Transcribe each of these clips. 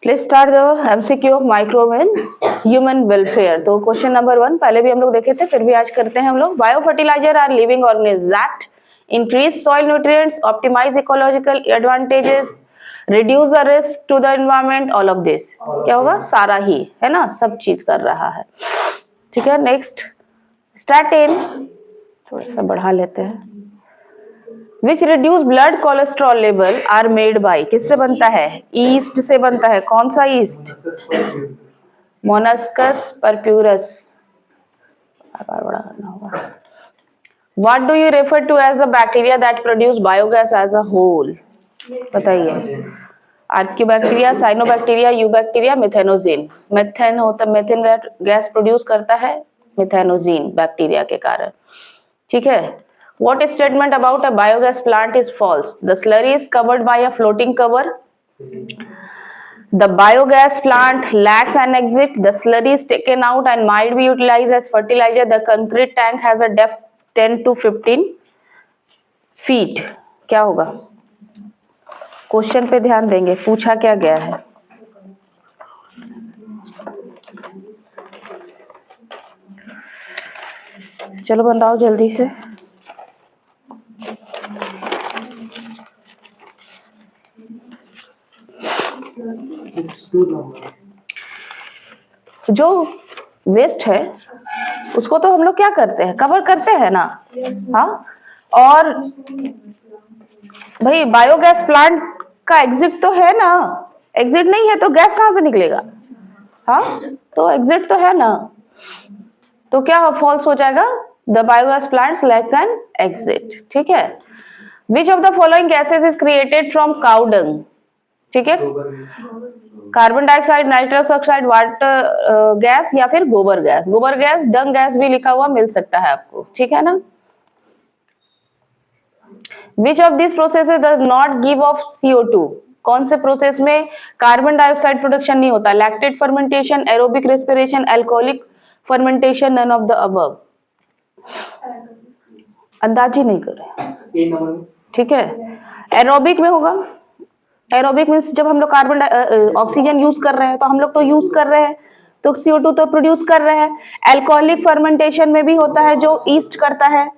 Let's start the MCQ of microbe in human welfare. तो question number 1 पहले भी हम लोग देखे थे, फिर भी आज करते हैं हम लोग। Bio fertiliser are living organism that increase soil nutrients, optimise ecological advantages, reduce the risk to the environment, all of this. क्या होगा? सारा ही, है ना, सब चीज कर रहा है। ठीक है, नेक्स्ट स्टैटिन, थोड़ा सा बढ़ा लेते हैं। Which reduce blood cholesterol level are made by, किससे बनता है? ईस्ट से बनता है। कौन सा ईस्ट? मोनास्कस परप्यूरस। बड़ा करना होगा। What do you refer to as the bacteria that produce biogas as a whole? बताइए। Archaebacteria, cyanobacteria, eubacteria, methanogen. Methane होता, मिथेन गैस प्रोड्यूस करता है मिथेनोजीन बैक्टीरिया के कारण। ठीक है। What statement about a biogas plant is false? The slurry is covered by a floating cover. The biogas plant lacks an exit. The slurry is taken out and might be utilized as fertilizer. The concrete tank has a depth 10 to 15 feet. क्या होगा? Question पे ध्यान देंगे, पूछा क्या गया है। चलो बताओ जल्दी से। जो वेस्ट है उसको तो हम लोग क्या करते हैं? कवर करते हैं ना। हाँ, और भाई बायोगैस प्लांट का एग्जिट तो है ना। एग्जिट नहीं है तो गैस कहां से निकलेगा? हाँ, तो एग्जिट तो है ना, तो क्या फॉल्स हो जाएगा? The biogas plants lakhs an exit. ठीक है। Which of the following gases is created from cow dung? ठीक है, carbon dioxide, nitrous oxide, water gas या फिर गोबर गैस। गोबर गैस, डंग गैस भी लिखा हुआ मिल सकता है आपको। ठीक है ना। Which of this processes does not give of CO2? कौन से प्रोसेस में कार्बन डाइऑक्साइड प्रोडक्शन नहीं होता? Lactate fermentation, aerobic respiration, alcoholic fermentation, none of the above. अंदाज ही नहीं कर रहे। ठीक है, एरोबिक में होगा। एरोबिक मीन्स जब हम लोग कार्बन ऑक्सीजन यूज कर रहे हैं, तो हम लोग तो यूज कर रहे हैं, तो CO2 तो प्रोड्यूस कर रहे हैं। अल्कोहलिक फर्मेंटेशन में भी होता है, जो ईस्ट करता है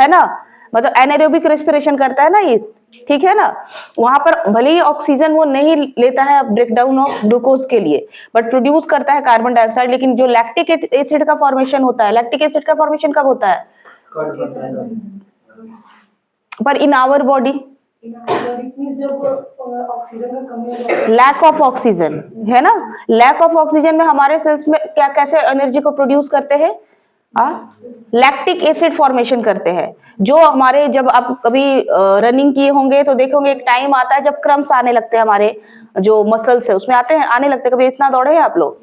ना, मतलब एनारोबिक रेस्पिरेशन करता है ना ईस्ट। ठीक है ना। वहां पर भले ही ऑक्सीजन वो नहीं लेता है ब्रेक डाउन ऑफ ग्लूकोज के लिए, बट प्रोड्यूस करता है कार्बन डाइऑक्साइड। लेकिन जो लैक्टिक एसिड का फॉर्मेशन होता है, लैक्टिक एसिड का फॉर्मेशन कब होता है? पर in our body lack of oxygen है ना। लैक ऑफ ऑक्सीजन में हमारे सेल्स में क्या, कैसे एनर्जी को प्रोड्यूस करते हैं? लैक्टिक एसिड फॉर्मेशन करते हैं। जो हमारे, जब आप कभी रनिंग किए होंगे तो देखोगे एक टाइम आता है जब क्रम्स आने लगते हैं, हमारे जो मसल्स है उसमें आते हैं, आने लगते हैं। कभी इतना दौड़े हैं आप लोग?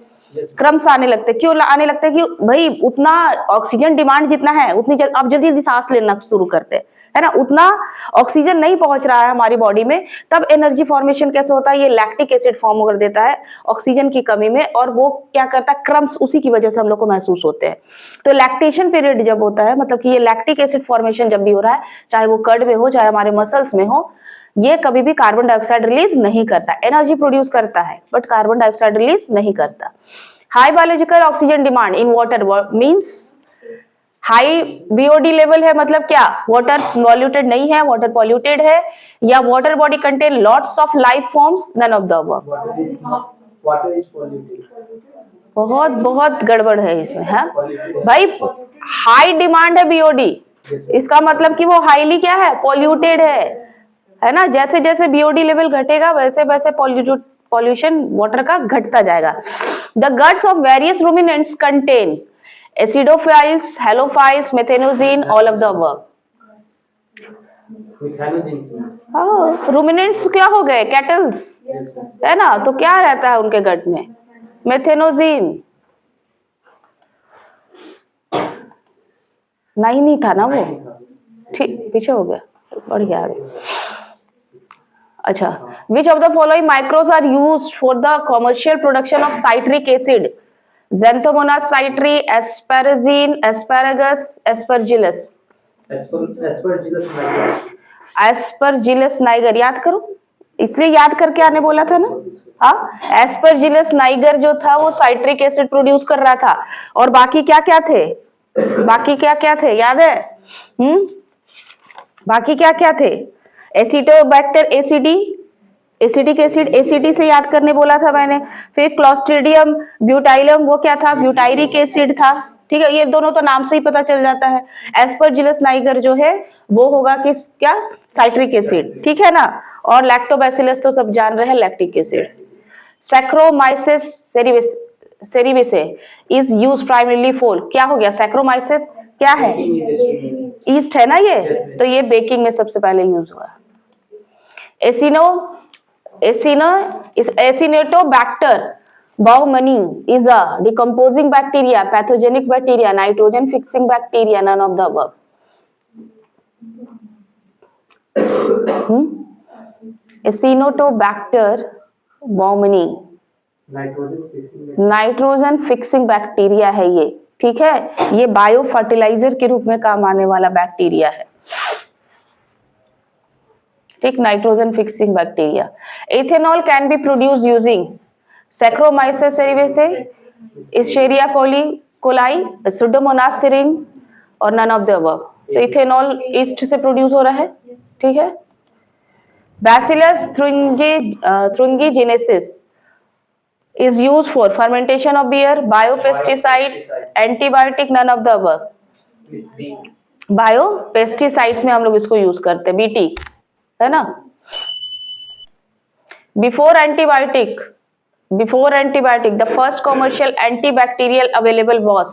क्रम्स आने लगते हैं। क्यों आने लगते हैं? कि भाई उतना ऑक्सीजन डिमांड जितना है उतनी आप जल्दी जल्दी सांस लेना शुरू करते हैं, है ना। उतना ऑक्सीजन नहीं पहुंच रहा है हमारी बॉडी में, तब एनर्जी फॉर्मेशन कैसे होता है? ये लैक्टिक एसिड फॉर्म कर देता है ऑक्सीजन की कमी में, और वो क्या करता है? क्रम्स उसी की वजह से हम लोग को महसूस होते हैं। तो लैक्टेशन पीरियड जब होता है, मतलब कि ये लैक्टिक एसिड फॉर्मेशन जब भी हो रहा है, चाहे वो कर्ड में हो चाहे हमारे मसल्स में हो, ये कभी भी कार्बन डाइऑक्साइड रिलीज नहीं करता। एनर्जी प्रोड्यूस करता है बट कार्बन डाइऑक्साइड रिलीज नहीं करता। High biological oxygen demand in water means high BOD level है, मतलब क्या? वाटर पॉल्यूटेड नहीं है, वाटर पॉल्यूटेड है, या water body contain lots of life forms, none of the above. बहुत बहुत गड़बड़ है इसमें, है भाई। हाई डिमांड है BOD, इसका मतलब कि वो हाईली क्या है? पॉल्यूटेड है ना। जैसे जैसे BOD लेवल घटेगा वैसे वैसे पॉल्यूशन वाटर का घटता जाएगा। The guts of various ruminants contain acidophiles, halophiles, methanogen, all of the above. Ruminants क्या हो गए? कैटल्स, है ना। तो क्या रहता है उनके गट में? मेथेनोजीन। नहीं था ना वो, ठीक, पीछे हो गया, बढ़ गया आगे। अच्छा, which of the following microbes are used for the commercial production of citric acid? Xanthomonas citri, asparagine, asparagus, aspergillus niger। याद करो, इसलिए याद करके आने बोला था ना। हाँ, एस्परजिलस नाइगर जो था वो साइट्रिक एसिड प्रोड्यूस कर रहा था, और बाकी क्या क्या थे, बाकी क्या क्या थे याद है? बाकी क्या क्या थे? Acetobacter ACD, acetic acid, ACD से याद करने बोला था मैंने। फिर क्लोस्ट्रिडियम ब्यूटाइलम, वो क्या था? ब्यूटाइरिक एसिड था। ठीक है, ये दोनों तो नाम से ही पता चल जाता है। एस्परजिलस नाइगर जो है वो होगा किस, क्या? साइट्रिक एसिड, ठीक है ना। और लैक्टोबैसिलस तो सब जान रहे हैं, lactic acid. Saccharomyces cerevisiae is use primarily for, क्या हो गया? सैक्रोमाइसिस क्या है? ईस्ट है ना ये, तो ये बेकिंग में सबसे पहले यूज हुआ। Acinetobacter baumannii is a decomposing bacteria, pathogenic bacteria, nitrogen fixing bacteria, none of the above. Acinetobacter baumannii nitrogen fixing bacteria है ये, ठीक है। ये बायो फर्टिलाइजर के रूप में काम आने वाला बैक्टीरिया है, ठीक। Nitrogen fixing bacteria. Ethanol can be produce using Saccharomyces cerevisiae, Escherichia coli, Pseudomonas syringae और नन ऑफ द अबव। तो इथेनॉल ईस्ट से प्रोड्यूस हो रहा है, ठीक है। Bacillus thuringiensis is used for fermentation of beer, biopesticides, antibiotic, none of the above. Biopesticides में हम लोग इसको यूज करते हैं, बीटी है ना। Before antibiotic the first commercial antibacterial available was,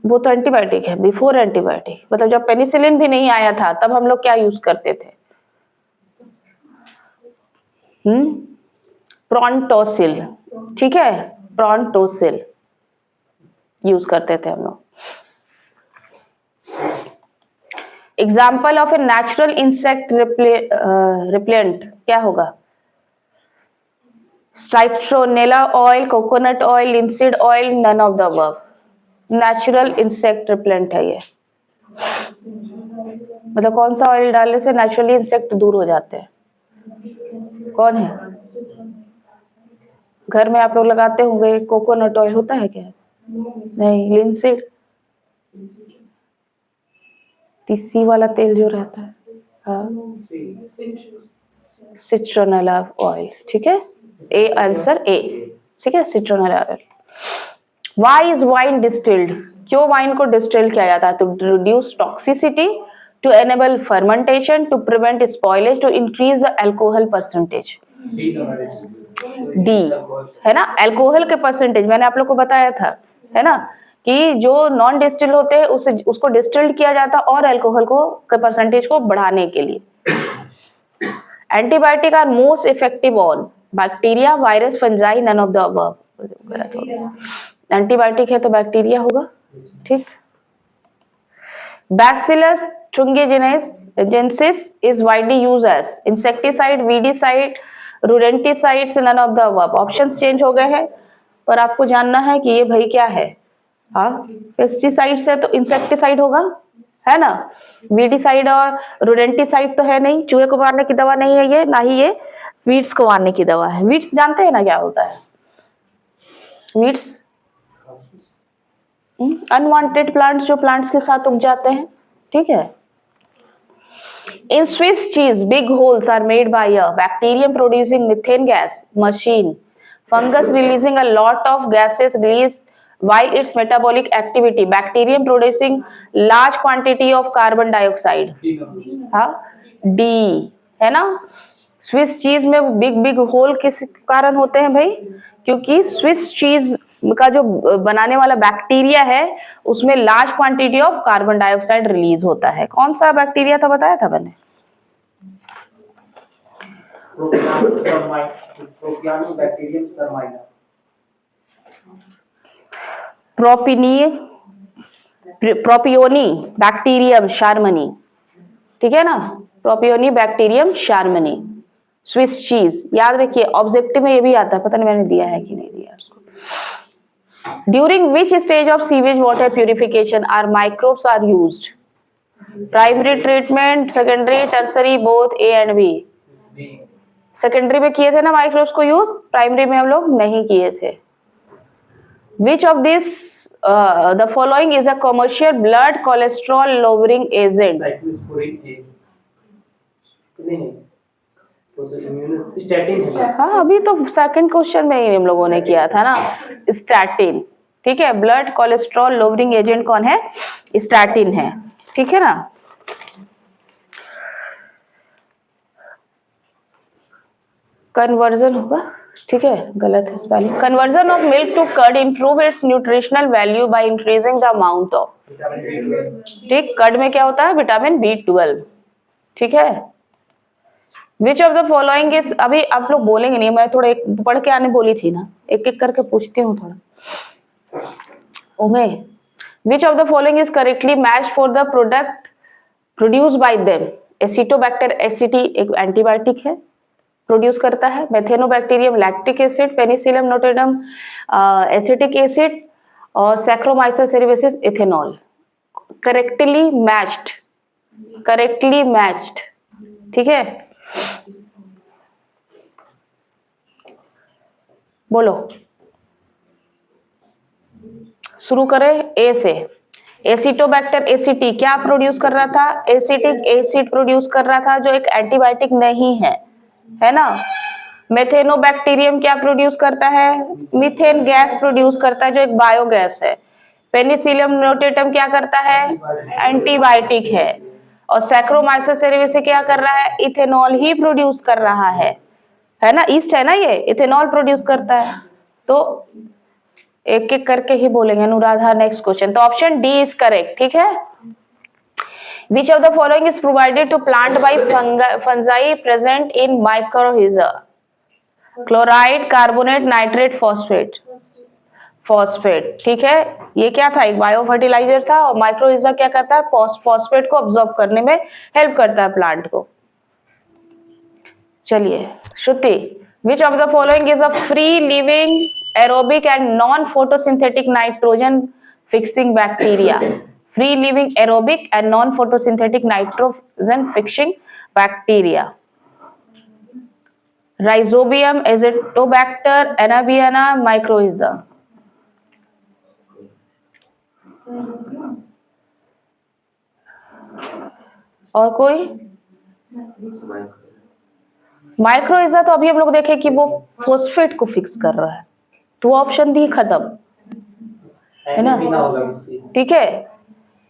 वो तो एंटीबायोटिक है। बिफोर एंटीबायोटिक मतलब जब पेनिसिलिन भी नहीं आया था तब हम लोग क्या यूज करते थे? प्रॉन्टोसिल, ठीक है, प्रॉन्टोसिल यूज करते थे हम लोग। Example of a natural insect repellent क्या होगा? Citronella oil, coconut oil, linseed oil, none of the above. Natural insect repellent है ये। मतलब कौन सा ऑयल डालने से नेचुरली इंसेक्ट दूर हो जाते हैं? कौन है? घर में आप लोग लगाते होंगे, कोकोनट ऑयल होता है क्या? नहीं, लिंसीड, तीसी वाला तेल जो रहता है, हाँ, सिट्रोनेला ऑयल, ठीक है। ए आंसर ए, ठीक है, citronella oil. Why is wine distilled? क्यों वाइन को डिस्टिल किया जाता है? To reduce toxicity, to enable fermentation, to prevent spoilage, to increase the alcohol percentage. D है ना, अल्कोहल के परसेंटेज मैंने आप लोग को बताया था, है ना, कि जो नॉन डिस्टिल होते हैं उसको डिस्टिल्ड किया जाता है और अल्कोहल को के परसेंटेज को बढ़ाने के लिए। Antibiotic are most effective on bacteria, virus, fungi, none of the above. Antibiotic है तो बैक्टीरिया होगा, ठीक। Bacillus thuringiensis is widely used as insecticide, weedicide, rodenticides, none of the above। Options change हो गए हैं, पर आपको जानना है कि ये भाई क्या है। हाँ, पेस्टिसाइड से तो इंसेक्टिसाइड होगा, है ना। वीडिसाइड और रोडेंटिसाइड तो है नहीं, चूहे को मारने की दवा नहीं है ये, ना ही ये वीड्स को मारने की दवा है। वीड्स जानते हैं ना क्या होता है? वीड्स अनवांटेड प्लांट्स, जो प्लांट्स के साथ उग जाते हैं, ठीक है। In Swiss cheese, big holes are made by a bacterium producing methane gas machine. Fungus releasing a lot of gases released while its metabolic activity. Bacterium producing large quantity of carbon dioxide. हाँ, D है ना। Swiss cheese में big big hole किस कारण होते हैं भाई? क्योंकि स्विस चीज का जो बनाने वाला बैक्टीरिया है उसमें large quantity of carbon dioxide release होता है। कौन सा बैक्टीरिया था बताया था मैंने? प्रोपियोनी बैक्टीरियम शार्मनी, ठीक है ना, प्रोपियोनी बैक्टीरियम शार्मनी। स्विस चीज याद रखिए, ऑब्जेक्टिव में ये भी आता है, पता नहीं मैंने दिया है कि नहीं दिया उसको। During which stage of sewage water purification are microbes are used? Primary treatment, secondary, tertiary, both A and B. Secondary में किए थे ना माइक्रोब्स को यूज, प्राइमरी में हम लोग नहीं किए थे। Which of this the following is a commercial blood cholesterol lowering agent? हाँ, अभी तो सेकंड क्वेश्चन में ही हम लोगों ने किया था ना, स्टैटिन। ठीक है, ब्लड कोलेस्ट्रॉल लोअरिंग एजेंट कौन है? स्टैटिन है। ठीक है ना। कन्वर्जन होगा, ठीक है, गलत है spelling. Conversion of milk to curd improve its nutritional value by increasing the amount of. ठीक, कर्ड में क्या होता है? Vitamin B12। ठीक है। Which of the following is, अभी आप लोग बोलेंगे नहीं, मैं थोड़ा एक पढ़ के आने बोली थी ना, एक एक करके पूछती हूँ थोड़ा। ओमे, which of the following is correctly match for the product produce by them? Acetobacter aceti एक एंटीबायोटिक है, प्रोड्यूस करता है। Methanobacterium lactic acid, Penicillium notatum acetic acid और Saccharomyces cerevisiae ethanol. Correctly matched, correctly matched. ठीक है, बोलो, शुरू करें ए से। एसिटोबैक्टर एसिटी क्या प्रोड्यूस कर रहा था? एसिटिक एसिड प्रोड्यूस कर रहा था, जो एक एंटीबायोटिक नहीं है, है ना। मेथेनोबैक्टीरियम क्या प्रोड्यूस करता है? मीथेन गैस प्रोड्यूस करता है, जो एक बायोगैस है। पेनिसिलियम नोटेटम क्या करता है? एंटीबायोटिक है। और सैक्रोमाइसस सेरेविसे क्या कर रहा है? इथेनॉल ही प्रोड्यूस कर रहा है ना। ईस्ट है ना, ये इथेनॉल प्रोड्यूस करता है। तो एक एक करके ही बोलेंगे। Anuradha, next question. तो ऑप्शन डी इज करेक्ट। ठीक है। Which of the following is provided to plant by fungi present in mycorrhiza? Chloride, carbonate, nitrate, phosphate. Phosphate. ठीक है, ये क्या था? एक बायो फर्टिलाइजर था। और माइक्रोहिजा क्या करता है? फॉस्फेट को ऑब्जॉर्ब करने में हेल्प करता है प्लांट को। चलिए Shruti, which of the following is a free living aerobic and non photosynthetic nitrogen fixing bacteria? Free living aerobic and non photosynthetic nitrogen fixing bacteria. Rhizobium, Azotobacter, Anabaena, mycorrhiza. और कोई? माइक्रोहिजा तो अभी हम लोग देखें कि वो फॉस्फेट को फिक्स कर रहा है, तो वो ऑप्शन दी खत्म, है ना। ठीक है,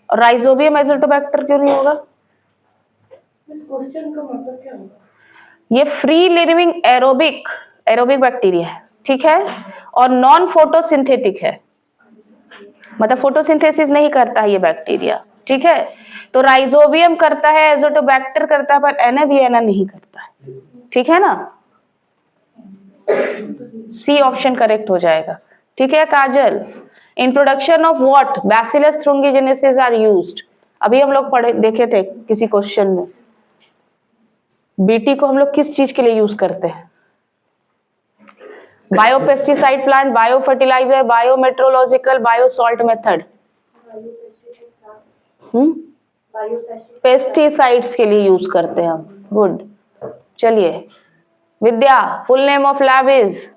और राइजोबियम एजिटोबैक्टर क्यों नहीं होगा? इस क्वेश्चन का मतलब क्या होगा? ये फ्री लिविंग एरोबिक बैक्टीरिया है, ठीक है, और नॉन फोटोसिंथेटिक है, मतलब फोटोसिंथेसिस नहीं करता है ये बैक्टीरिया। ठीक है, तो राइजोबियम करता है, एजिटोबैक्टर करता है, पर एनाबियाना नहीं करता है। ठीक है ना, सी ऑप्शन करेक्ट हो जाएगा। ठीक है Kajal, in production of what Bacillus thuringiensis are used? अभी हम लोग पढ़े देखे थे किसी क्वेश्चन में, बीटी को हम लोग किस चीज के लिए यूज करते हैं? Biopesticide plant, bio fertiliser, biometrological, biosalt method. Pesticides के लिए यूज करते हैं हम। गुड। चलिए Vidya, full name of lab is?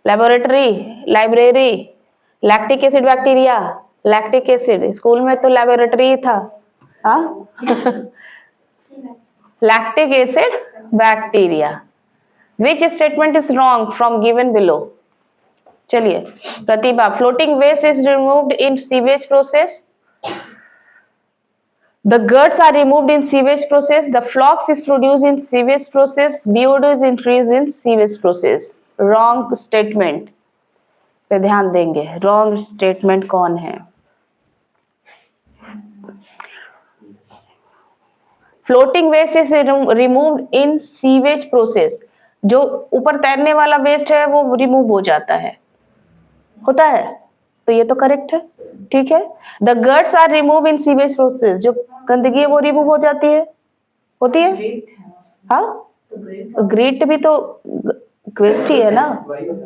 Laboratory, library, lactic acid bacteria, lactic acid. School में तो लेबोरेटरी ही था। हाँ lactic acid bacteria. Which statement is wrong from given below? चलिए Pratibha, floating waste is removed in sewage process. The guts are removed in sewage process. The flux is produced in sewage process. BO2 is increased in sewage process. Wrong statement पे ध्यान देंगे। Wrong statement कौन है? Floating waste is removed in sewage process. जो ऊपर तैरने वाला waste है वो रिमूव हो जाता है, होता है, तो ये तो करेक्ट है। ठीक है, the guts are remove in sewage process. जो गंदगी है वो रिमूव हो जाती है, होती है। हाँ, ग्रीट भी तो वेस्ट ही है ना।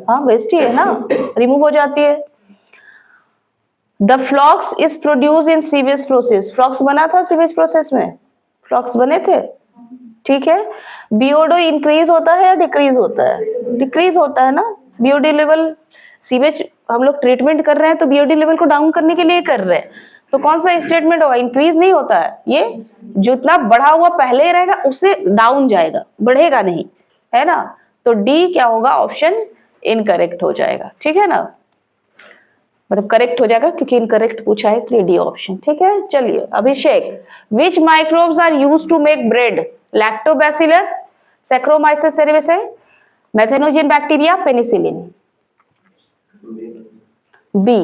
हाँ वेस्ट ही है ना, रिमूव हो जाती है। The flocs is produce in sewage process. Flocs बना था सीवेज प्रोसेस में, फ्लॉक्स बने थे। ठीक है। बीओडो इंक्रीज होता है या डिक्रीज होता है? डिक्रीज होता है ना। बीओडी लेवल, सीवेज हम लोग ट्रीटमेंट कर रहे हैं तो बीओडी लेवल को डाउन करने के लिए कर रहे हैं, तो कौन सा स्टेटमेंट होगा? इंक्रीज नहीं होता है, ये जितना बढ़ा हुआ पहले रहेगा उससे डाउन जाएगा, बढ़ेगा नहीं, है ना। तो डी क्या होगा? ऑप्शन इनकरेक्ट हो जाएगा, ठीक है ना, मतलब करेक्ट हो जाएगा क्योंकि इनकरेक्ट पूछा है इसलिए डी ऑप्शन, ठीक है। चलिए Abhishek, which microbes are used to make bread? Lactobacillus, Saccharomyces cerevisiae, methanogen bacteria, penicillin. B,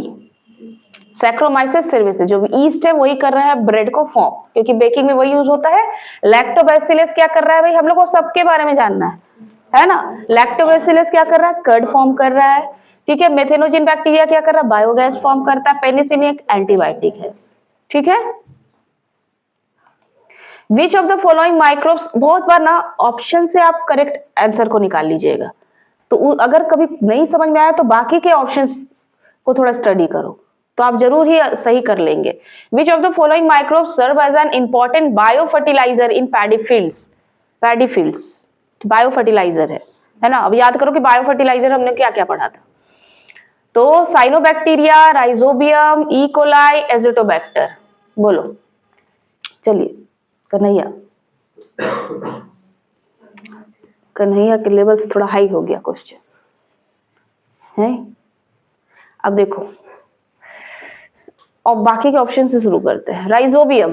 Saccharomyces cerevisiae, जो ईस्ट है वही कर रहा है ब्रेड को फॉर्म, क्योंकि बेकिंग में वही यूज होता है। लैक्टोबैसिलस क्या कर रहा है भाई? हम लोग को सबके बारे में जानना है ना। लैक्टोबैसिलस क्या कर रहा है? कर्ड फॉर्म कर रहा है, ठीक है। मेथेनोजेन बैक्टीरिया क्या कर रहा है? बायोगैस फॉर्म करता है। पेनिसिलिन एक एंटीबायोटिक है, ठीक है। Which of the following microbes, बहुत बार ना ऑप्शन से आप करेक्ट आंसर को निकाल लीजिएगा, तो अगर कभी नहीं समझ में आया तो बाकी के ऑप्शंस को थोड़ा स्टडी करो तो आप जरूर ही सही कर लेंगे। Which of the following microbes serve as an important bio fertiliser in paddy fields? Paddy fields bio fertiliser है ना। अब याद करो कि बायो फर्टिलाइजर हमने क्या क्या पढ़ा था। तो cyanobacteria, rhizobium, E coli, Azotobacter, बोलो। चलिए कन्हैया, कन्हैया के लेवल से थोड़ा हाई हो गया क्वेश्चन है। अब देखो और बाकी के ऑप्शन से शुरू करते हैं। राइजोबियम,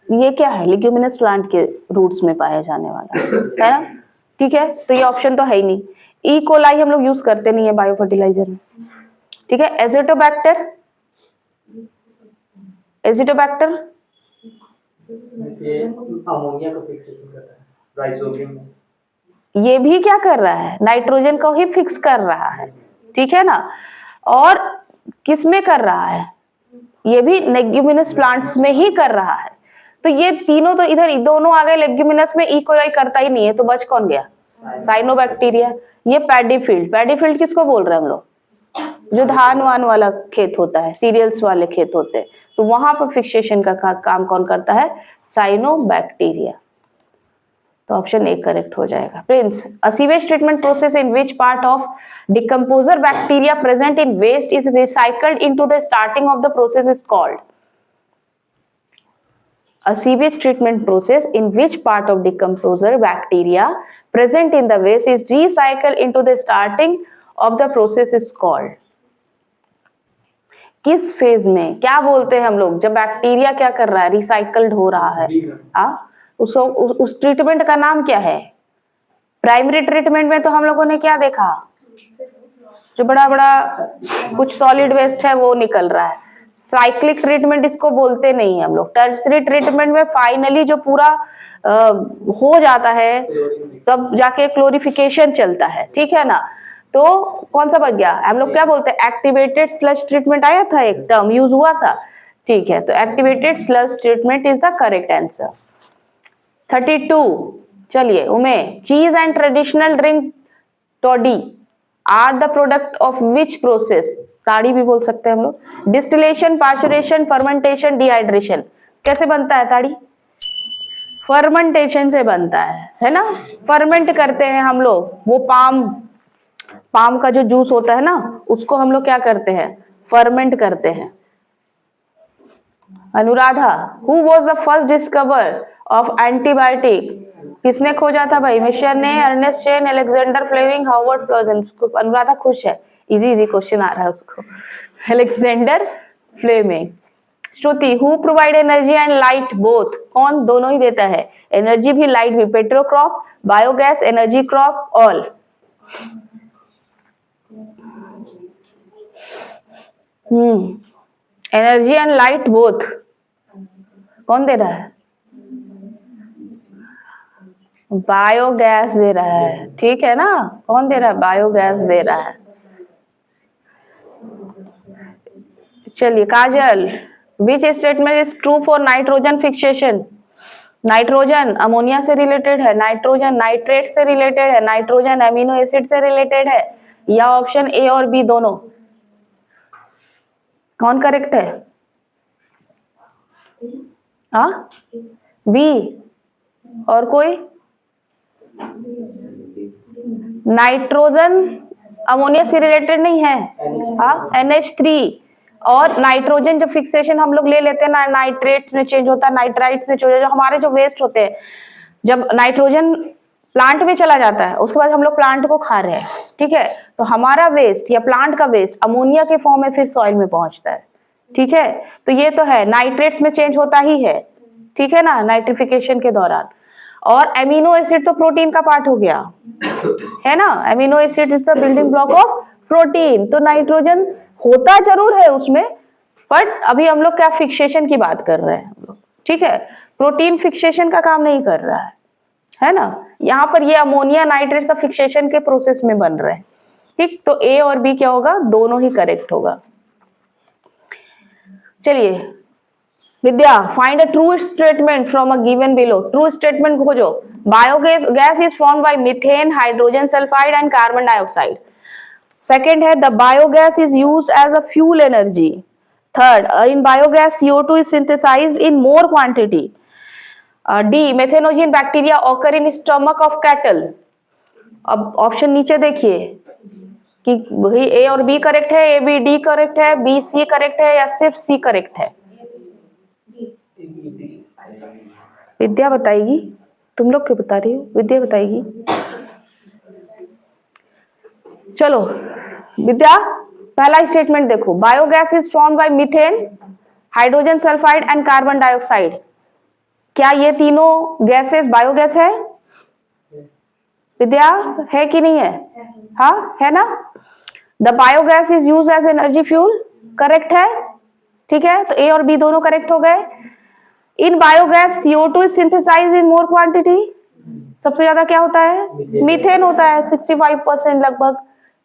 ये क्या है? लिग्यूमिनस प्लांट के रूट्स में पाया जाने वाला है ना, ठीक है, तो ये ऑप्शन तो है ही नहीं। ई कोलाई हम लोग यूज करते नहीं है बायो फर्टिलाइजर में, ठीक है। एजिटोबैक्टर, एजिटोबैक्टर अमोनिया को फिक्सेशन करता है। राइजोबियम ये भी क्या कर रहा है? नाइट्रोजन को ही फिक्स कर रहा है, ठीक है ना। और किस में कर रहा है? ये भी लेग्यूमिनस प्लांट्स में ही कर रहा है। तो ये तीनों तो इधर दोनों आ गए, लेग्यूमिनस में ई कोलाई करता ही नहीं है, तो बच कौन गया? साइनोबैक्टीरिया। ये पैडी फील्ड, पैडी फील्ड किसको बोल रहे हैं हम लोग? जो धान वान वाला खेत होता है, सीरियल्स वाले खेत होते हैं, तो वहां पर फिक्सेशन का काम कौन करता है? साइनोबैक्टीरिया। तो ऑप्शन ए करेक्ट हो जाएगा। Prince, a sewage treatment process in which part of decomposer bacteria present in waste is recycled into the starting of the process is called? A sewage treatment process in which part of decomposer bacteria present in the waste is recycled into the starting of the process is called? किस phase में क्या बोलते हैं हम लोग जब bacteria क्या कर रहा है? रिसाइकल्ड हो रहा है। उस ट्रीटमेंट का नाम क्या है? प्राइमरी ट्रीटमेंट में तो हम लोगों ने क्या देखा? जो बड़ा बड़ा कुछ सॉलिड वेस्ट है वो निकल रहा है। साइक्लिक ट्रीटमेंट इसको बोलते नहीं है हम लोग। टर्सरी ट्रीटमेंट में फाइनली जो पूरा हो जाता है तब जाके क्लोरिफिकेशन चलता है, ठीक है ना। तो कौन सा बच गया? हम लोग क्या बोलते हैं? एक्टिवेटेड स्लज ट्रीटमेंट आया था, एक टर्म यूज हुआ था, ठीक है। तो activated sludge treatment is the correct answer. 32, चलिए उमे, cheese and traditional drink toddy are the product of which process? ताड़ी भी बोल सकते हैं हम लोग। Distillation, pasteurization, fermentation, dehydration. कैसे बनता है ताड़ी? फर्मेंटेशन से बनता है ना। फर्मेंट करते हैं हम लोग, वो पाम का जो जूस होता है ना उसको हम लोग क्या करते हैं? फर्मेंट करते हैं। Anuradha, who was the first discover of antibiotic? किसने खोजा था भाई? मिशर ने, Ernest Chain, Alexander Fleming, Howard Florey. Anuradha खुश है, इजी क्वेश्चन आ रहा है उसको। Alexander Fleming. Shruti, who provide energy and light both? कौन? दोनों ही देता है, एनर्जी भी लाइट भी। Petrocrop, biogas, energy crop, all. Energy and light both कौन दे रहा है? बायोगैस दे रहा है, ठीक है ना। कौन दे रहा है? बायोगैस दे रहा है। चलिए Kajal, which statement is true for nitrogen fixation? Nitrogen ammonia से रिलेटेड है, नाइट्रोजन नाइट्रेट से रिलेटेड है, नाइट्रोजन अमीनो एसिड से रिलेटेड है, या ऑप्शन ए और बी दोनों? कौन करेक्ट है? हाँ बी, और कोई? नाइट्रोजन अमोनिया से रिलेटेड नहीं है, हाँ NH3। और नाइट्रोजन जब फिक्सेशन हम लोग ले लेते हैं ना, नाइट्रेट में चेंज होता है, नाइट्राइट्स में चेंज होता है, जो हमारे जो वेस्ट होते हैं, जब नाइट्रोजन प्लांट में चला जाता है उसके बाद हम लोग प्लांट को खा रहे हैं, ठीक है, तो हमारा वेस्ट या प्लांट का वेस्ट अमोनिया के फॉर्म में फिर सॉइल में पहुंचता है, ठीक है। तो ये तो है, नाइट्रेट्स में चेंज होता ही है, ठीक है ना, नाइट्रिफिकेशन के दौरान। और एमिनो एसिड तो प्रोटीन का पार्ट हो गया, है ना, amino acid is the building block of protein. तो नाइट्रोजन होता जरूर है उसमें, बट अभी हम लोग क्या फिक्सेशन की बात कर रहे हैं हम लोग, ठीक है, प्रोटीन फिक्सेशन का काम नहीं कर रहा है ना। यहाँ पर ये अमोनिया नाइट्रेट सब फिक्सेशन के प्रोसेस में बन रहे हैं, ठीक। तो ए और बी क्या होगा, दोनों ही करेक्ट होगा। चलिए Vidya, find a true statement from a given below. True statement खोजो। Biogas gas is formed by methane, hydrogen sulphide and carbon dioxide. Second है the biogas is used as a fuel energy. Third, in biogas CO2 is synthesized in more quantity. D, methanogen bacteria occur in stomach of cattle. अब option नीचे देखिए कि वही A और B correct है, A B D correct है, B C correct है या सिर्फ C करेक्ट है। विद्या बताएगी, तुम लोग क्यों बता रही हो, विद्या बताएगी। चलो विद्या, पहला स्टेटमेंट देखो, biogas is formed by methane, hydrogen sulphide and carbon dioxide. क्या ये तीनों गैसेस बायोगैस है? विद्या है कि नहीं है? हाँ है ना। The biogas is use as energy fuel, correct है, ठीक है। तो ए और बी दोनों करेक्ट हो गए। In biogas CO2 is synthesised in more quantity. सबसे ज्यादा क्या होता है? मीथेन होता है, 65% लगभग,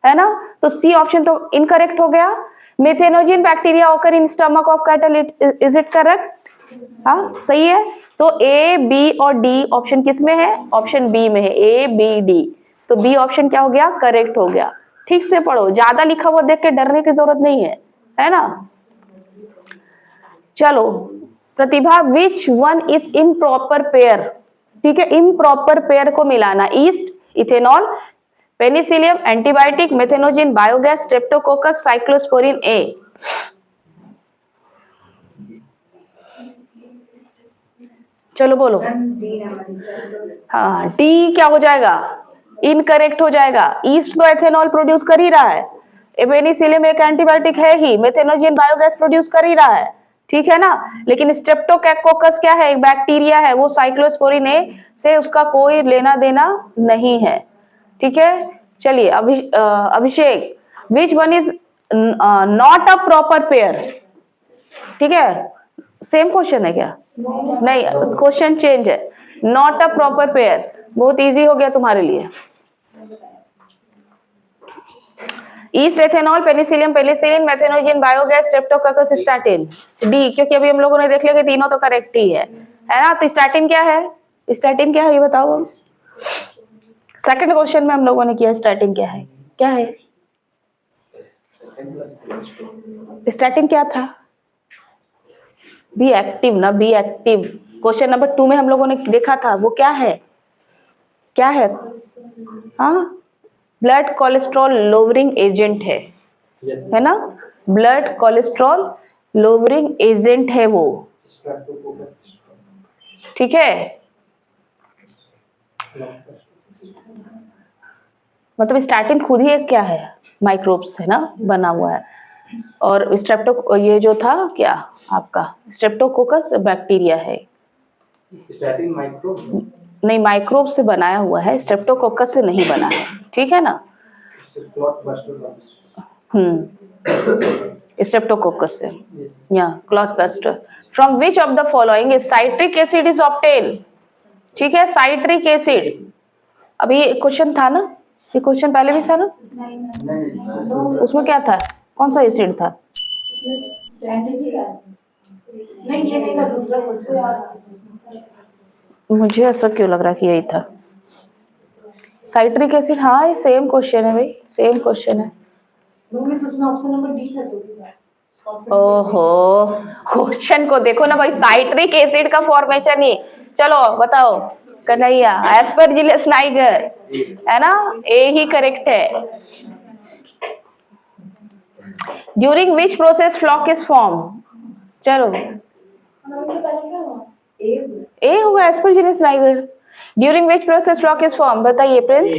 है ना। तो सी ऑप्शन तो इनकरेक्ट हो गया। Methanogen bacteria occur in stomach of cattle, is it correct? हाँ सही है। तो ए बी और डी ऑप्शन किस में है? ऑप्शन बी में है, ए बी डी। तो बी ऑप्शन क्या हो गया? करेक्ट हो गया। ठीक से पढ़ो, ज्यादा लिखा हुआ देख के डरने की जरूरत नहीं है ना। चलो Pratibha, which one is improper pair? ठीक है, इम्प्रॉपर पेयर को मिलाना, yeast, ethanol, penicillium, antibiotic, methanogen, biogas, streptococcus, cyclosporin A. चलो बोलो। हाँ डी क्या हो जाएगा? इनकरेक्ट हो जाएगा। ईस्ट तो एथेनॉल प्रोड्यूस कर ही रहा है, पेनिसिलियम एक एंटीबायोटिक है ही, मेथेनोजिन बायोगैस प्रोड्यूस कर ही रहा है, ठीक है ना। लेकिन स्ट्रेप्टोकोकस क्या है? एक बैक्टीरिया है, वो साइक्लोस्पोरिन ए से उसका कोई लेना देना नहीं है, ठीक है। चलिए Abhishek, which one is not a proper pair? ठीक है, सेम क्वेश्चन है क्या? नहीं, क्वेश्चन चेंज है। नॉट अ प्रॉपर पेयर, बहुत इजी हो गया तुम्हारे लिए। Yeast, ethanol, penicillium, penicillin, methanogen, biogas, streptococcus, statin. D, क्योंकि अभी हम लोगों ने देख लिया कि तीनों तो करेक्ट ही है ना। तो स्टैटिन क्या है? स्टैटिन क्या है ये बताओ हम। सेकंड क्वेश्चन में हम लोगों ने किया स्टैटिन क्या है? क्या है स्टैटिन? क्या था? बी एक्टिव ना, बी एक्टिव। क्वेश्चन नंबर 2 में हम लोगों ने देखा था, वो क्या है? क्या है? हाँ, ब्लड कोलेस्ट्रॉल लोअरिंग एजेंट है ना। ब्लड कोलेस्ट्रॉल लोअरिंग एजेंट है वो, ठीक है। मतलब स्टैटिन खुद ही एक क्या है? माइक्रोब्स है ना, बना हुआ है। और ये जो था क्या आपका, स्ट्रेप्टोकोकस बैक्टीरिया है। स्टैटिन माइक्रोब नहीं, माइक्रोब से बनाया हुआ है, स्ट्रेप्टोकोकस से नहीं बना है, ठीक है ना। स्ट्रेप्टोकोकस से, या cloth buster. From which of the following is citric acid is obtain? ठीक है, साइट्रिक एसिड। अभी क्वेश्चन था ना, ये क्वेश्चन पहले भी था ना। उसमें क्या था? कौन सा एसिड था? मुझे ऐसा क्यों लग रहा कि यही था साइट्रिक एसिड। हाँ ये सेम क्वेश्चन है भाई, सेम क्वेश्चन है। ऑप्शन नंबर डी था। ओहो, क्वेश्चन को देखो ना भाई, साइट्रिक एसिड का फॉर्मेशन ही। चलो बताओ, कन्हैया, एस्परजिलस नाइगर, है ना, ए ही करेक्ट है। During which process floc is form, चलो ए होगा aspergillus niger. During which process floc is form, बताइए Prince.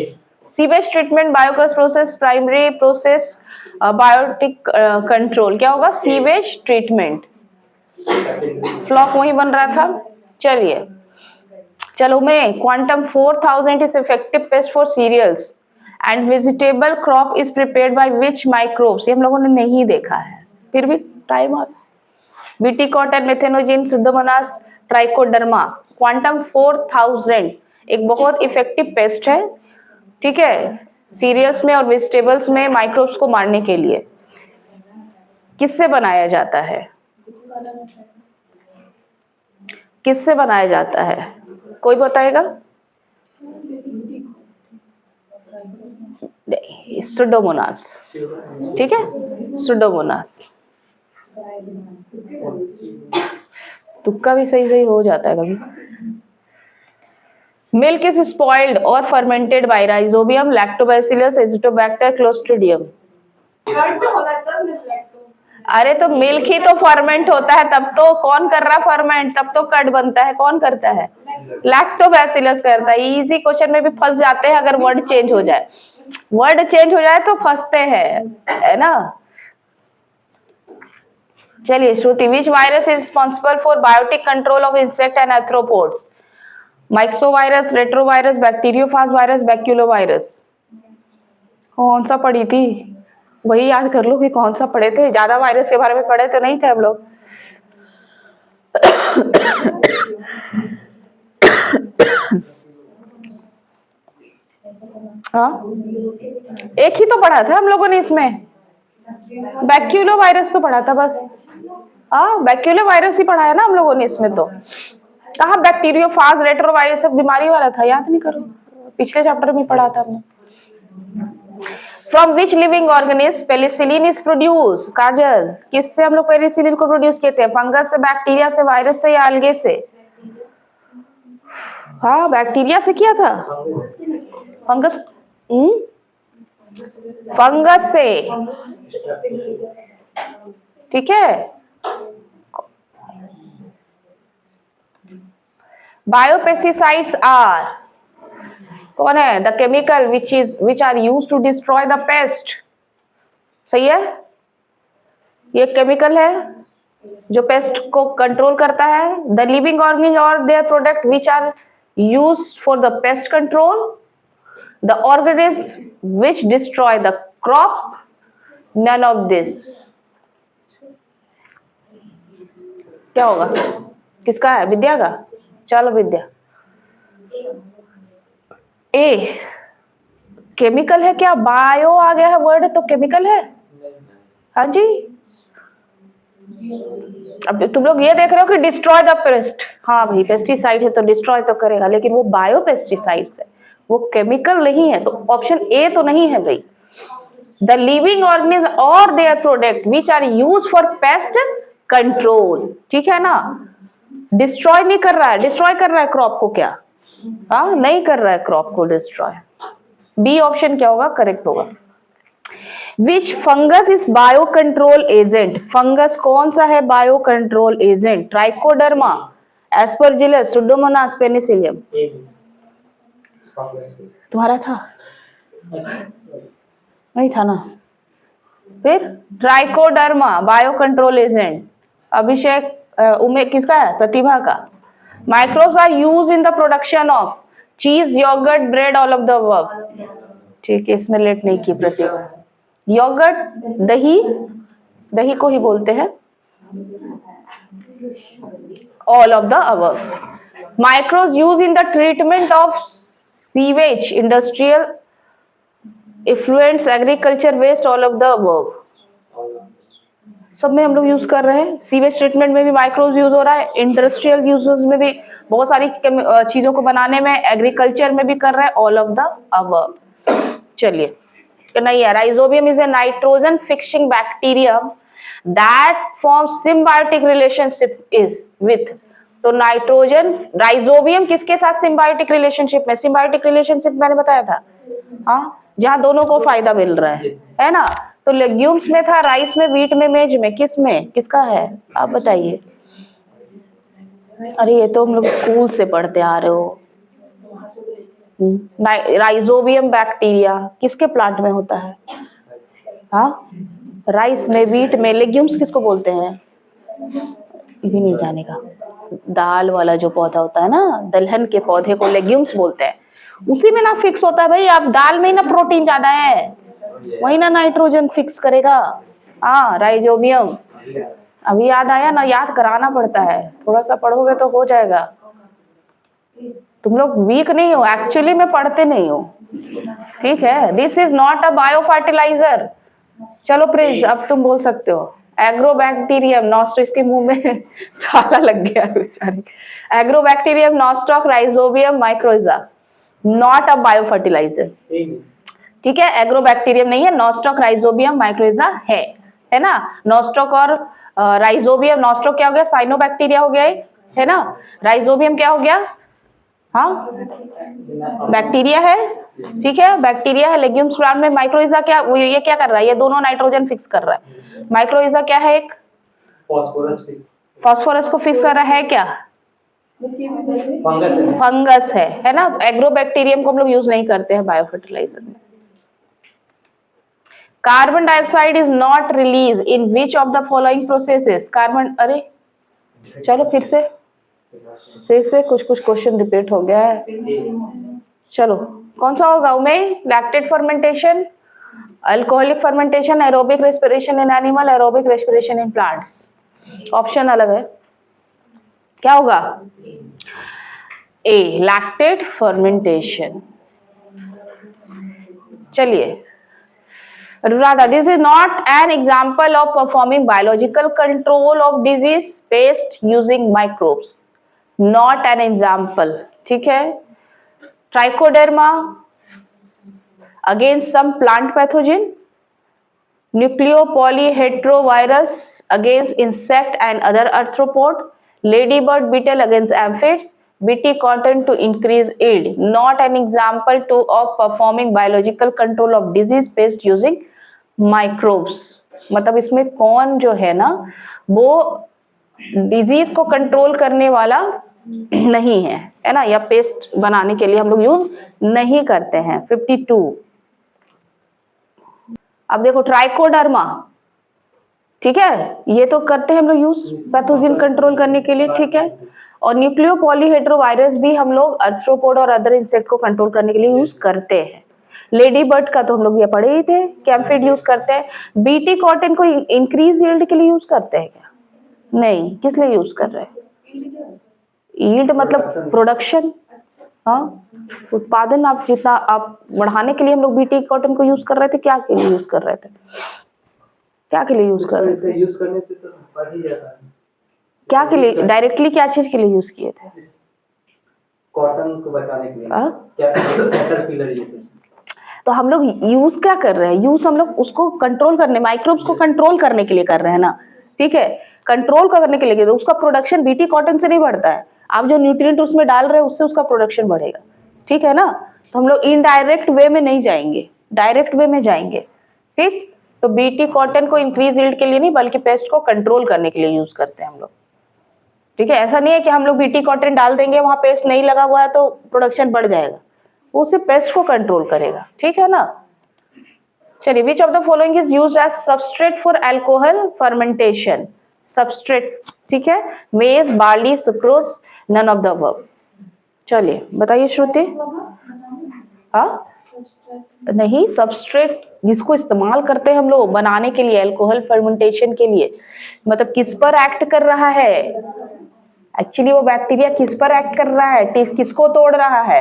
Sewage treatment, biogas process, primary process, biotic control. क्या होगा? Sewage treatment. फ्लॉक वही बन रहा था। चलिए चलो मैं quantum 4000 is effective pest for cereals and vegetable crop is prepared by which microbes. ये हम लोगों ने नहीं देखा है, फिर भी टाइम आ। BT cotton, methanogen, pseudomonas, trichoderma. Quantum 4000 एक बहुत इफेक्टिव पेस्ट है, ठीक है, सीरियल्स में और वेजिटेबल्स में माइक्रोब्स को मारने के लिए। किससे बनाया जाता है? किससे बनाया जाता है, कोई बताएगा? सुडोमोनास, ठीक है, सुडोमोनास। तुक्का भी सही सही हो जाता है कभी। मिल्क इज स्पॉइल्ड और fermented by Rhizobium, Lactobacillus, Azotobacter, Clostridium. अरे तो मिल्क ही तो फर्मेंट होता है, तब तो कौन कर रहा फर्मेंट? तब तो कर्ड बनता है, कौन करता है? लैक्टोबैसिलस करता है। इजी क्वेश्चन में भी फंस जाते हैं अगर वर्ड चेंज हो जाए। वर्ड चेंज हो जाए तो फंसते हैं, है ना। चलिए Shruti, which virus is responsible for biotic control of insect and arthropods? Myxovirus, retrovirus, bacteriophage virus, baculovirus. कौन सा पढ़ी थी? वही याद कर लो कि कौन सा पढ़े थे। ज्यादा वायरस के बारे में पढ़े तो नहीं थे हम लोग। हाँ, एक ही तो पढ़ा था हम लोगों ने इसमें, बैक्यूलो वायरस तो पढ़ा था बस। हाँ, बैक्यूलो वायरस ही पढ़ा है ना हम लोगों ने इसमें। तो कहा बैक्टीरियोफाज, रेट्रोवायरस सब बीमारी वाला था, याद नहीं करो, पिछले चैप्टर में पढ़ा था हमने। From which living organism penicillin is produce? Kajal, किससे हम लोग पेनिसिलिन को प्रोड्यूस किए थे? फंगस से, बैक्टीरिया से, वायरस से या अलगे से? हाँ, बैक्टीरिया से किया था। फंगस, फंगस से, ठीक है। बायोपेस्टिसाइड्स आर, कौन है? The chemical which are use to destroy the pest. सही है, ये केमिकल है जो पेस्ट को कंट्रोल करता है। द लिविंग ऑर्गेनिज्म और their product which are used for the pest control, the organism which destroy the crop, none of this. क्या होगा? किसका है? विद्या का। चलो विद्या, ए केमिकल है क्या? बायो आ गया है वर्ड तो केमिकल है। हाँ जी, अब तुम लोग ये देख रहे हो कि डिस्ट्रॉय द पेस्ट। हाँ भाई, पेस्टिसाइड है तो डिस्ट्रॉय तो करेगा, लेकिन वो बायो पेस्टिसाइड्स है, वो केमिकल नहीं है। तो ऑप्शन ए तो नहीं है भाई। द लिविंग ऑर्गेनिज्म और their product which are use for pest control, ठीक है ना। डिस्ट्रॉय नहीं कर रहा है, डिस्ट्रॉय कर रहा है क्रॉप को क्या? हाँ, नहीं कर रहा है क्रॉप को डिस्ट्रॉय। बी ऑप्शन क्या होगा? करेक्ट होगा। Which fungus is bio control agent? Fungus कौन सा है bio control agent? Trichoderma, aspergillus, pseudomonas, penicillium. तुम्हारा था? नहीं था ना। फिर trichoderma bio control agent. Abhishek, उमे किसका है? प्रतिभा का। Microbes are use in the production of cheese, yoghurt, bread, all of the above. ठीक है, इसमें लेट नहीं की प्रतिभा। योगर्ट, दही, दही को ही बोलते हैं, all of the above. Microbes use in the treatment of sewage, industrial effluents, agriculture waste, all of the above. सब में हम लोग यूज कर रहे हैं। सीवेज ट्रीटमेंट में भी माइक्रोब्स यूज हो रहा है, इंडस्ट्रियल यूजेस में भी बहुत सारी चीजों को बनाने में, एग्रीकल्चर में भी कर रहे हैं, ऑल ऑफ द अबव। चलिए, नहीं है। Rhizobium is A nitrogen fixing bacterium that forms symbiotic relationship is with तो नाइट्रोजन, राइजोबियम किसके साथ सिम्बायोटिक रिलेशनशिप में? सिम्बायोटिक रिलेशनशिप मैंने बताया था, हाँ, जहां दोनों को फायदा मिल रहा है ना। तो लेग्यूम्स में था, राइस में, व्हीट में, मेज में, किस में, किसका है आप बताइए। अरे ये तो हम लोग स्कूल से पढ़ते आ रहे हो। राइजोबियम बैक्टीरिया किसके प्लांट में होता है? हाँ, राइस में, व्हीट में। लेग्यूम्स किसको बोलते हैं? ये भी नहीं जानेगा। दाल वाला जो पौधा होता है ना, दलहन के पौधे को लेग्यूम्स बोलते हैं। उसी में ना फिक्स होता है भाई, आप दाल में ही ना प्रोटीन ज्यादा है, वही ना नाइट्रोजन फिक्स करेगा। हाँ, राइजोबियम। अभी याद आया ना, याद कराना पड़ता है, थोड़ा सा पढ़ोगे तो हो जाएगा। तुम लोग वीक नहीं हो, एक्चुअली में पढ़ते नहीं हो, ठीक है। This is not a bio fertilizer. चलो प्रिंस, अब तुम बोल सकते हो। एग्रोबैक्टीरियम नॉस्टॉक, इसके मुंह में ताला लग गया बेचारे। Agrobacterium nostoc rhizobium mycorrhiza, not a bio fertiliser, ठीक है। एग्रोबैक्टीरियम नहीं है, नॉस्टॉक राइजोबियम माइक्रोइजा है ना। नॉस्टॉक और राइजोबियम, नॉस्टॉक क्या हो गया? साइनोबैक्टीरिया हो गया है ना। राइजोबियम क्या हो गया? हाँ, बैक्टीरिया है, ठीक है, बैक्टीरिया है। लेग्यूम्स प्लांट में माइक्रोइजा क्या, ये क्या कर रहा है? ये दोनों नाइट्रोजन फिक्स कर रहा है। माइक्रोइजा क्या है? एक फास्फोरस को फिक्स कर रहा है, क्या? फंगस है ना। एग्रोबैक्टीरियम को हम लोग यूज नहीं करते हैं बायो फर्टिलाइजर में। Carbon dioxide is not release in which of the following processes? Carbon, अरे चलो फिर से कुछ क्वेश्चन रिपीट हो गया है। चलो कौन सा होगा उमें? Lactate fermentation, alcoholic fermentation, aerobic respiration in animal, aerobic respiration in plants. Option अलग है, क्या होगा? ए, लैक्टेट फर्मेंटेशन। चलिए Anuradha, this is not an example of performing biological control of disease paste using microbes, not an example, ठीक है। Trichoderma against some plant pathogen, nucleopolyheterovirus against insect and other arthropod, ladybird beetle against aphids, bt cotton to increase yield, not an example to of performing biological control of disease pest using microbes। मतलब इसमें कौन जो है ना वो disease को control करने वाला नहीं है ना, या पेस्ट बनाने के लिए हम लोग यूज नहीं करते हैं। 52। अब देखो ट्राइकोडर्मा, ठीक है, ये तो करते हैं हम लोग यूज पैथोजन कंट्रोल करने के लिए, ठीक है। और न्यूक्लियोपॉलीहेड्रोवायरस भी हम लोग आर्थ्रोपोड और अदर इंसेक्ट को कंट्रोल करने के लिए यूज करते हैं। लेडी बर्ड का तो हम लोग ये पढ़े ही थे, कैम्फिड यूज करते हैं। बीटी कॉटन को इंक्रीज यील्ड के लिए यूज करते हैं क्या? नहीं, किस लिए यूज कर रहे हैं? यील्ड मतलब प्रोडक्शन, हाँ, उत्पादन आप जितना आप बढ़ाने के लिए हम लोग बीटी कॉटन को यूज कर रहे थे। क्या के लिए यूज कर रहे थे? क्या के लिए यूज कर रहे थे? यूज करने से तो बढ़ ही जाता है। क्या के लिए डायरेक्टली, क्या चीज के लिए यूज किए थे? कॉटन को बचाने के लिए, कैटरपिलर ये सब। तो हम लोग यूज क्या कर रहे हैं? यूज हम लोग उसको कंट्रोल करने, माइक्रोब्स को कंट्रोल करने के लिए कर रहे हैं ना, ठीक है। कंट्रोल करने के लिए, तो उसका प्रोडक्शन बीटी कॉटन से नहीं बढ़ता है। आप जो न्यूट्रिएंट उसमें डाल रहे हैं उससे उसका प्रोडक्शन बढ़ेगा, ठीक है ना। तो हम लोग इनडायरेक्ट वे में नहीं जाएंगे, डायरेक्ट वे में जाएंगे, ठीक। तो बीटी कॉटन को इंक्रीज यील्ड के लिए नहीं बल्कि पेस्ट को कंट्रोल करने के लिए यूज करते हैं हम लोग, ठीक है। ऐसा नहीं है कि हम लोग बीटी कॉटन डाल देंगे, वहां पेस्ट नहीं लगा हुआ है तो प्रोडक्शन बढ़ जाएगा, वो सिर्फ पेस्ट को कंट्रोल करेगा, ठीक है ना। चलिए, which of the following is used as substrate for alcohol fermentation? Substrate, ठीक है, maize, barley, sucrose, none of the above. चलिए बताइए श्रुति। हाँ नहीं, सबस्ट्रेट जिसको इस्तेमाल करते हैं हम लोग बनाने के लिए, अल्कोहल फर्मेंटेशन के लिए, मतलब किस पर एक्ट कर रहा है? एक्चुअली वो बैक्टीरिया किस पर एक्ट कर रहा है, किसको तोड़ रहा है?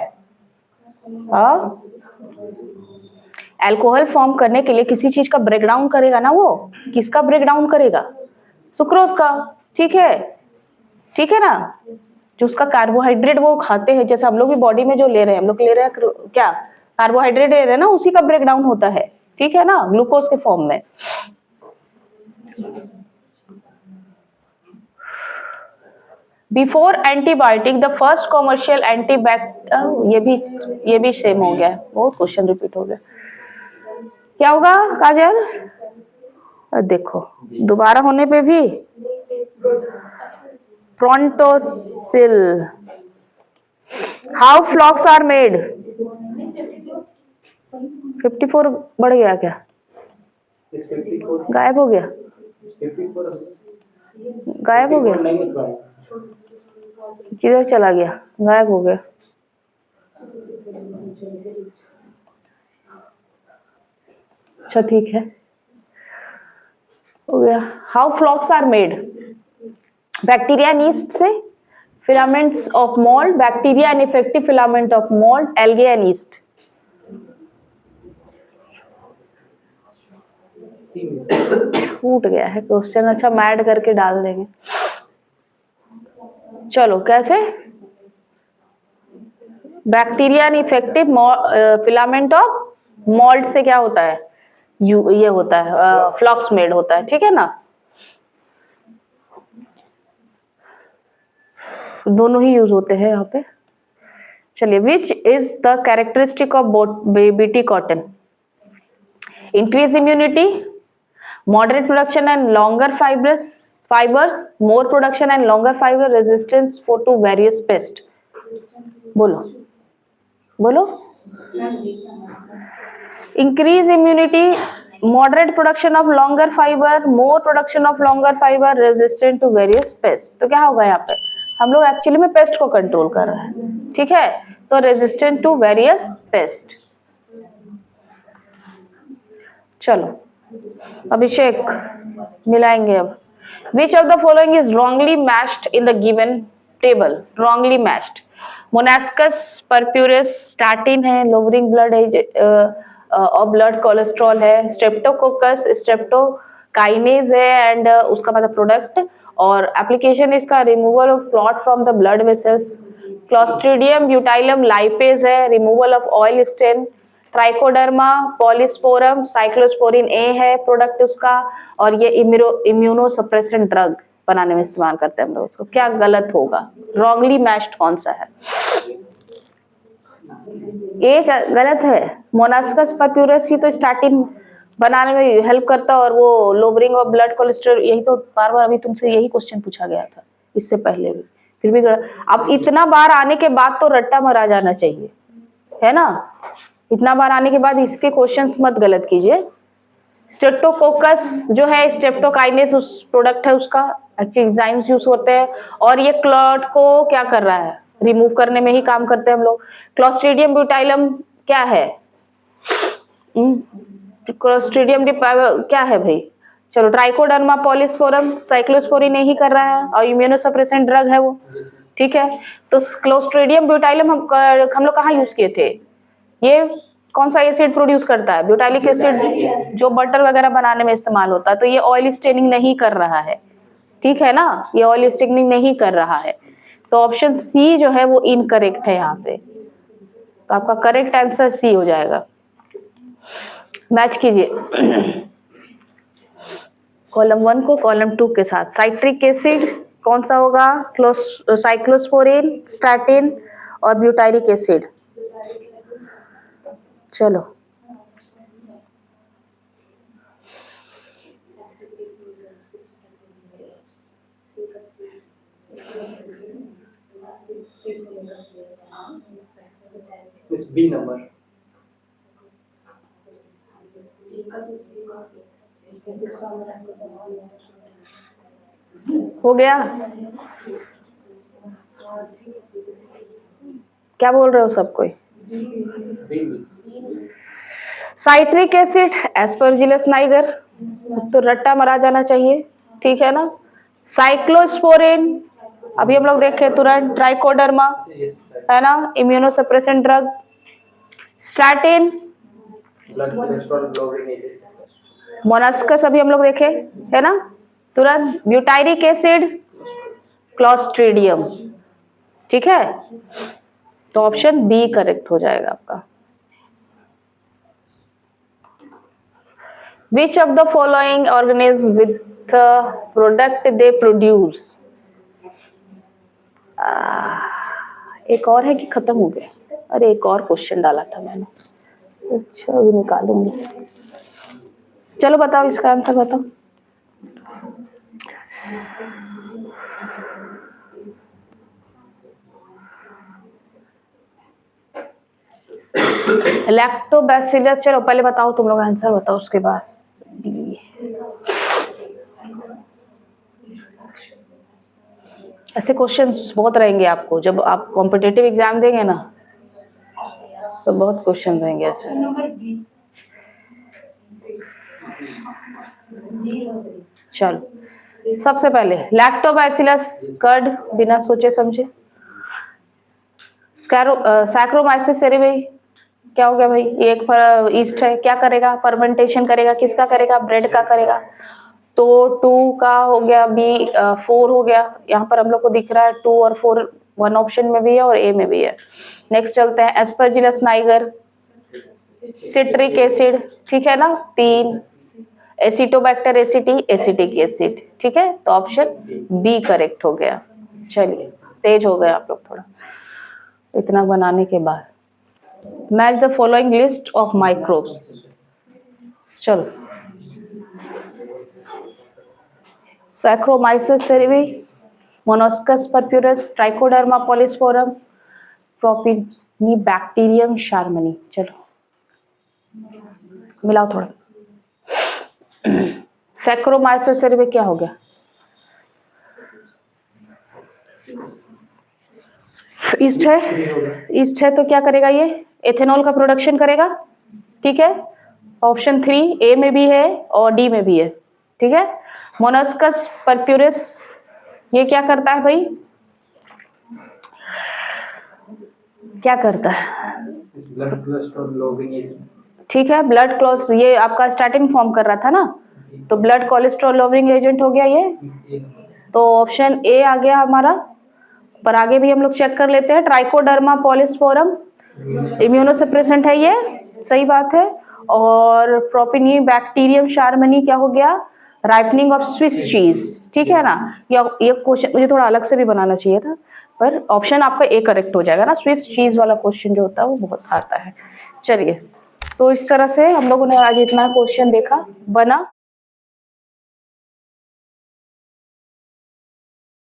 अल्कोहल फॉर्म करने के लिए किसी चीज का ब्रेकडाउन करेगा ना, वो किसका ब्रेकडाउन करेगा? सुक्रोज का, ठीक है ना। जो उसका कार्बोहाइड्रेट वो खाते हैं, जैसे हम लोग भी बॉडी में जो ले रहे हैं, हम लोग ले रहे हैं क्या, कार्बोहाइड्रेट ले रहे हैं ना, उसी का ब्रेकडाउन होता है, ठीक है ना, ग्लूकोज के फॉर्म में। Before antibiotic the first commercial ये भी सेम हो गया, बहुत क्वेश्चन रिपीट हो गया। क्या होगा काजल? देखो दोबारा होने पे भी prontosil. How flocs are made? 54 बढ़ गया क्या? इस 54 गायब हो गया? 54 गायब हो गया? नहीं लिखा है। किधर चला गया? गायब हो गया। अच्छा ठीक है, हो गया। How flocs are made? Bacteria and yeast से, filaments of mould, bacteria and effective filament of mould, algae and yeast. छूट गया है क्वेश्चन, अच्छा मैड करके डाल देंगे। चलो कैसे? Bacteria and effective filament of mould से क्या होता है? ये होता है फ्लॉक्स मेड होता है, ठीक है ना? दोनों ही यूज होते हैं यहाँ पे। चलिए, which is the characteristic of BT cotton? Increase immunity, moderate production and longer fibers, more production and longer fiber, resistance to various pests. बोलो बोलो। increase immunity, moderate production of longer fiber, more production of longer fiber, resistant to various pests। तो क्या होगा यहाँ पे? हम लोग actually में पेस्ट को कंट्रोल कर रहे हैं, ठीक है? तो रेजिस्टेंट टू वेरियस पेस्ट। चलो अभिषेक मिलाएंगे अब। Which of the following is wrongly matched in the given table? Wrongly matched, monascus purpureus statin है, लोवरिंग ब्लड है और ब्लड कोलेस्ट्रॉल है, स्ट्रेप्टोकोकस स्ट्रेप्टोकाइनेज है एंड उसका मतलब प्रोडक्ट, और एप्लीकेशन इसका removal of clot from the blood vessels, clostridium butylicum lipase है, removal of oil stain, trichoderma polysporum cyclosporin A है प्रोडक्ट उसका, और ये इम्यूनोसप्रेसेंट ड्रग बनाने में इस्तेमाल करते हैं हम लोग उसको। क्या गलत होगा? रॉन्गली मैच्ड कौन सा है? एक गलत है, मोनास्कस परप्यूरिस ही तो स्टार्टिन बनाने में हेल्प करता है और वो लोवरिंग ऑफ ब्लड कोलेस्ट्रॉल, यही तो बार बार अभी तुमसे यही क्वेश्चन पूछा गया था इससे पहले भी, फिर भी गलत। अब इतना बार आने के बाद तो रट्टा मारा जाना चाहिए, है ना? इतना बार आने के बाद इसके क्वेश्चंस मत गलत कीजिए। स्ट्रेप्टोकोकस जो है स्ट्रेप्टोकाइनेस उस प्रोडक्ट है उसका, एंजाइम्स यूज होते हैं और ये क्लॉट को क्या कर रहा है? रिमूव करने में ही काम करते हैं हम लोग। क्लोस्ट्रीडियम ब्यूटाइलम क्या है? क्लोस्ट्रीडियम क्या है भाई? चलो, ट्राइकोडर्मा पॉलिस्पोरम साइक्लोस्पोरिन ही कर रहा है और इम्यूनोसप्रेसेंट ड्रग है वो, ठीक है? तो क्लोस्ट्रीडियम ब्यूटाइलम हम लोग कहाँ यूज किए थे? ये कौन सा एसिड प्रोड्यूस करता है? ब्यूटाइलिक एसिड, जो बटर वगैरह बनाने में इस्तेमाल होता है। तो ये ऑयल स्टेनिंग नहीं कर रहा है, ठीक है ना? ये ऑयल स्टेनिंग नहीं कर रहा है, तो ऑप्शन सी जो है वो इनकरेक्ट है यहाँ पे। तो आपका करेक्ट आंसर सी हो जाएगा। मैच कीजिए कॉलम 1 को कॉलम 2 के साथ। साइट्रिक एसिड कौन सा होगा? साइक्लोस्पोरिन, स्टार्टिन और ब्यूटाइलिक एसिड। चलो इस बी नंबर हो गया? क्या बोल रहे हो सब कोई? साइट्रिक एसिड एस्परजिलस नाइगर, तो रट्टा मरा जाना चाहिए, ठीक है ना? साइक्लोस्पोरिन अभी हम लोग देखे तुरंत, ट्राइकोडर्मा है ना, इम्यूनोसप्रेसेंट ड्रग। स्टार्टिन मोनास्कस अभी हम लोग देखे, है ना तुरंत। ब्यूटाइरिक एसिड क्लोस्ट्रीडियम, ठीक है? तो ऑप्शन बी करेक्ट हो जाएगा आपका। Which of the following organisms with the product they produce? एक और है कि खत्म हो गया? अरे एक और क्वेश्चन डाला था मैंने, अच्छा अभी निकालूंगी। चलो बताओ इसका आंसर बताओ। लैक्टोबैसिलस, चलो पहले बताओ तुम लोग आंसर बताओ, उसके बाद बी। ऐसे क्वेश्चंस बहुत रहेंगे आपको जब आप कॉम्पिटिटिव एग्जाम देंगे ना, तो बहुत क्वेश्चन रहेंगे ऐसे। चलो सबसे पहले लैक्टोबैसिलस कर्ड, बिना सोचे समझे। सैक्रोमाइसिस सेरेवी क्या हो गया भाई? ये एक ईस्ट है, क्या करेगा? फर्मेंटेशन करेगा। किसका करेगा? ब्रेड का करेगा। तो 2 का हो गया, बी 4 हो गया। यहाँ पर हम लोग को दिख रहा है 2 और 4, 1 ऑप्शन में भी है और ए में भी है। नेक्स्ट चलते हैं एस्परजिलस नाइगर, सिट्रिक एसिड, ठीक है ना। 3 एसिटोबैक्टर एसिटी, एसिटिक एसिड, ठीक है। तो ऑप्शन बी करेक्ट हो गया। चलिए तेज हो गए आप लोग थोड़ा इतना बनाने के बाद। Match the following list of microbes. चलो सैक्रोमाइसिस सेरेवी, मोनोस्कस परप्यूरस, ट्राइकोडर्मा पॉलिस्पोरम, प्रोपिनीबैक्टीरियम शार्मनी। चलो मिलाओ थोड़ा। सैक्रोमाइसिस सेरेवी क्या हो गया? ईस्ट है, ईस्ट है तो क्या करेगा? ये एथेनॉल का प्रोडक्शन करेगा, ठीक है। ऑप्शन 3 ए में भी है और डी में भी है, ठीक है। मोनस्कस परप्यूरिस ये क्या करता है भाई? क्या करता है? ब्लड कोलेस्ट्रॉल लोविंग एजेंट, ठीक है। ब्लड क्लॉट, ये आपका स्टार्टिंग फॉर्म कर रहा था ना, तो ब्लड कोलेस्ट्रॉल लोविंग एजेंट हो गया ये। तो ऑप्शन ए आ गया हमारा। पर आगे भी हम लोग चेक कर लेते हैं। ट्राइकोडर्मा पॉलिस्पोरम इम्यूनोसप्रेसेंट है, ये सही बात है। और प्रोपिनीबैक्टीरियम शार्मनी क्या हो गया? राइपनिंग ऑफ स्विस चीज, ठीक है ना। ये क्वेश्चन मुझे थोड़ा अलग से भी बनाना चाहिए था, पर ऑप्शन आपका ए करेक्ट हो जाएगा ना। स्विस चीज वाला क्वेश्चन जो होता है वो बहुत आता है। चलिए तो इस तरह से हम लोगों ने आज इतना क्वेश्चन देखा बना।